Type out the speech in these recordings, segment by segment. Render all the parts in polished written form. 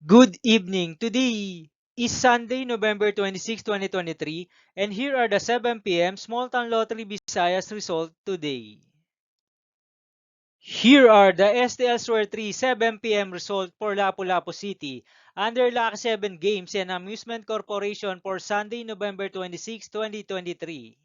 Good evening. Today is Sunday, November 26, 2023, and here are the 7 p.m. Small Town Lottery Visayas result today. Here are the STL Store 3 7 p.m. result for Lapu-Lapu City under Lucky 7 Games and Amusement Corporation for Sunday, November 26, 2023.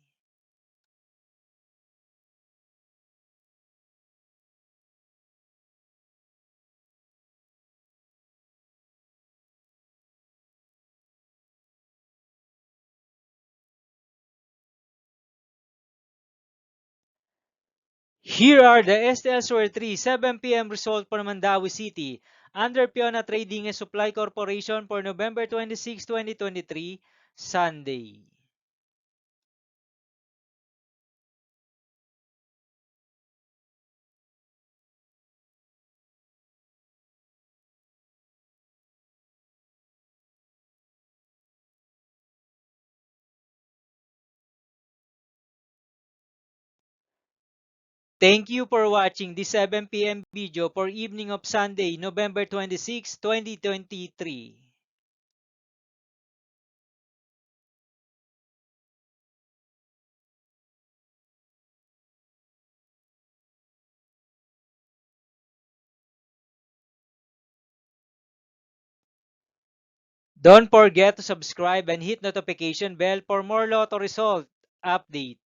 Here are the STL Store 3 7 p.m. result for Mandawi City under Piona Trading and Supply Corporation for November 26, 2023, Sunday. Thank you for watching this 7 p.m. video for evening of Sunday, November 26, 2023. Don't forget to subscribe and hit notification bell for more lotto result update.